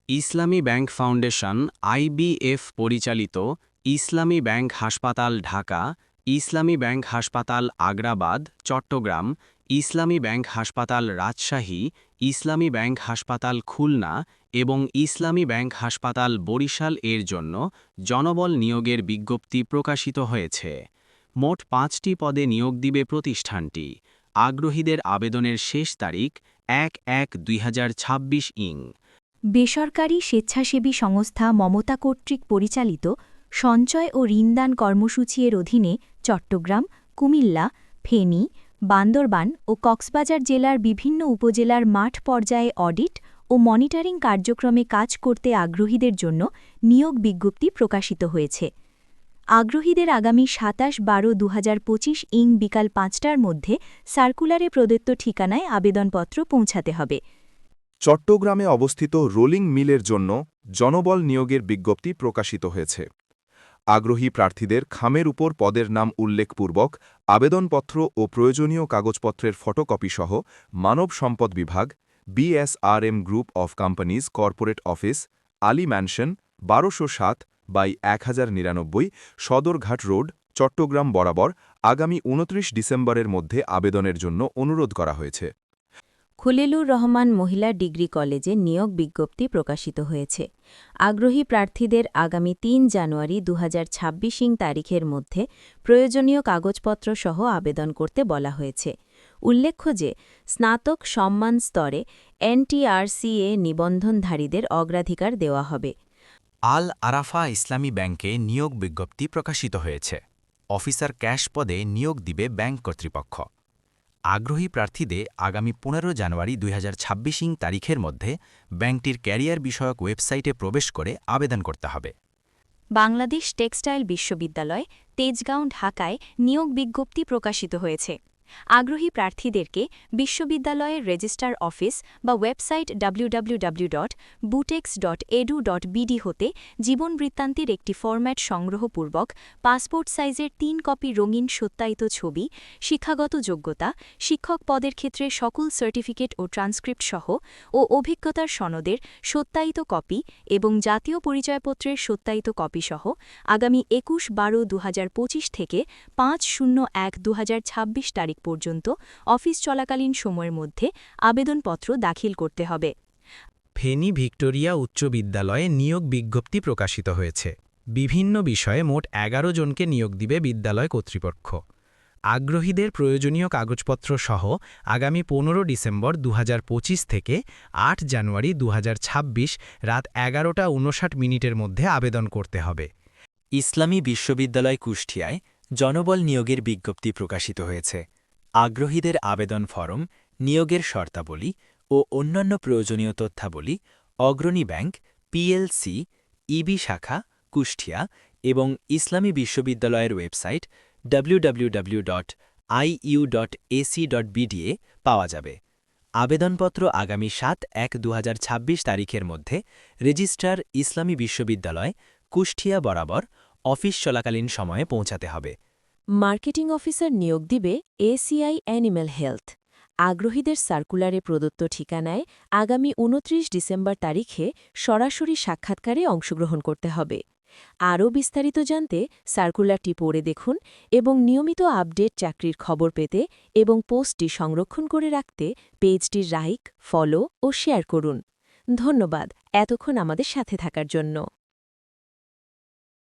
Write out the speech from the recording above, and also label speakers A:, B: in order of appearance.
A: ইসলামী bank foundation IBF পরিচালিত ইসলামী bank হাসপাতাল ঢাকা, ইসলামী bank হাসপাতাল আগ্রাবাদ, চট্টগ্রাম, ইসলামী ব্যাংক হাসপাতাল রাজশাহী, ইসলামী ব্যাংক হাসপাতাল খুলনা এবং ইসলামী ব্যাংক হাসপাতাল বরিশাল এর জন্য জনবল নিয়োগের বিজ্ঞপ্তি প্রকাশিত হয়েছে। মোট ৫টি পদে নিয়োগ দিবে প্রতিষ্ঠানটি। আগ্রহীদের আবেদনের শেষ তারিখ ১-১-২০২৬ ইং।
B: বেসরকারি স্বেচ্ছাসেবী সংস্থা মমতা কর্তৃক পরিচালিত সঞ্চয় ও ঋণদান কর্মসূচি এর অধীনে চট্টগ্রাম, কুমিল্লা, ফেনী, বান্দরবান ও কক্সবাজার জেলার বিভিন্ন উপজেলার মাঠ পর্যায়ে অডিট ও মনিটরিং কার্যক্রমে কাজ করতে আগ্রহীদের জন্য নিয়োগ বিজ্ঞপ্তি প্রকাশিত হয়েছে। আগ্রহীদের আগামী ২৭-১২-২০২৫ ইং বিকাল ৫টার মধ্যে সার্কুলারে প্রদত্ত ঠিকানায় আবেদনপত্র পৌঁছাতে হবে।
C: চট্টগ্রামে অবস্থিত রোলিং মিলের জন্য জনবল নিয়োগের বিজ্ঞপ্তি প্রকাশিত হয়েছে। আগ্রহী প্রার্থীদের খামের উপর পদের নাম উল্লেখপূর্বক আবেদনপত্র ও প্রয়োজনীয় কাগজপত্রের ফটোকপিসহ মানব সম্পদ বিভাগ, BSRM group of companies corporate office, Ali mansion, ১২০৭/১০৯৯ সদরঘাট রোড, চট্টগ্রাম বরাবর আগামী ২৯ ডিসেম্বরের মধ্যে আবেদনের জন্য অনুরোধ করা হয়েছে।
B: খলিলুর রহমান মহিলা ডিগ্রি কলেজে নিয়োগ বিজ্ঞপ্তি প্রকাশিত হয়েছে। আগ্রহী প্রার্থীদের আগামী ৩ জানুয়ারি ২০২৬ ইং তারিখের মধ্যে প্রয়োজনীয় কাগজপত্র সহ আবেদন করতে বলা হয়েছে। উল্লেখ্য যে স্নাতক সম্মান স্তরে এনটিআরসিএ নিবন্ধনধারীদের অগ্রাধিকার দেওয়া হবে।
D: আল আরাফা ইসলামী ব্যাংকে নিয়োগ বিজ্ঞপ্তি প্রকাশিত হয়েছে। অফিসার ক্যাশ পদে নিয়োগ দিবে ব্যাংক কর্তৃপক্ষ। আগ্রহী প্রার্থীদের আগামী ১৫ জানুয়ারি ২০২৬ ইং তারিখের মধ্যে ব্যাংকটির ক্যারিয়ার বিষয়ক ওয়েবসাইটে প্রবেশ করে আবেদন করতে হবে।
B: বাংলাদেশ টেক্সটাইল বিশ্ববিদ্যালয়, তেজগাঁও, ঢাকায় নিয়োগ বিজ্ঞপ্তি প্রকাশিত হয়েছে। আগ্রহী প্রার্থীদেরকে বিশ্ববিদ্যালয়ের রেজিস্ট্রার অফিস বা ওয়েবসাইট www.butex.edu.bd হতে জীবনবৃত্তান্তের একটি ফরম্যাট সংগ্রহপূর্বক পাসপোর্ট সাইজের ৩ কপি রঙিন সত্যায়িত ছবি, শিক্ষাগত যোগ্যতা, শিক্ষক পদের ক্ষেত্রে সকল সার্টিফিকেট ও ট্রান্সক্রিপ্ট সহ ও অভিজ্ঞতার সনদের সত্যায়িত কপি এবং জাতীয় পরিচয়পত্রের সত্যায়িত কপি সহ আগামী ২১-১২-২০২৫ থেকে ৫-০১-২০২৬ তারিখ পর্যন্ত অফিস চলাকালীন সময়ের মধ্যে আবেদনপত্র দাখিল করতে হবে।
D: ফেনী ভিক্টোরিয়া উচ্চ বিদ্যালয়ে নিয়োগ বিজ্ঞপ্তি প্রকাশিত হয়েছে। বিভিন্ন বিষয়ে মোট ১১ জনকে নিয়োগ দিবে বিদ্যালয় কর্তৃপক্ষ। আগ্রহীদের প্রয়োজনীয় কাগজপত্র সহ আগামী ১৫ ডিসেম্বর ২০২৫ থেকে ৮ জানুয়ারি ২০২৬ রাত ১১টা ৫৯ মধ্যে আবেদন করতে হবে।
E: ইসলামী বিশ্ববিদ্যালয় কুষ্টিয়ায় জনবল নিয়োগের বিজ্ঞপ্তি প্রকাশিত হয়েছে। আগ্রহীদের আবেদন ফরম, নিয়োগের শর্তাবলী ও অন্যান্য প্রয়োজনীয় তথ্যাবলী অগ্রণী ব্যাংক, পিএলসি, ইবি শাখা, কুষ্টিয়া এবং ইসলামী বিশ্ববিদ্যালয়ের ওয়েবসাইট www.iu.ac.bd এ পাওয়া যাবে। আবেদনপত্র আগামী ৭-১-২০২৬ তারিখের মধ্যে রেজিস্ট্রার ইসলামী বিশ্ববিদ্যালয়, কুষ্টিয়া বরাবর অফিস চলাকালীন সময়ে পৌঁছাতে হবে।
B: মার্কেটিং অফিসার নিয়োগ দিবে এসিআই অ্যানিম্যাল হেলথ। আগ্রহীদের সার্কুলারে প্রদত্ত ঠিকানায় আগামী ২৯ ডিসেম্বর তারিখে সরাসরি সাক্ষাৎকারে অংশগ্রহণ করতে হবে। আরও বিস্তারিত জানতে সার্কুলারটি পড়ে দেখুন এবং নিয়মিত আপডেট চাকরির খবর পেতে এবং পোস্টটি সংরক্ষণ করে রাখতে পেজটির লাইক, ফলো ও শেয়ার করুন। ধন্যবাদ এতক্ষণ আমাদের সাথে থাকার জন্য।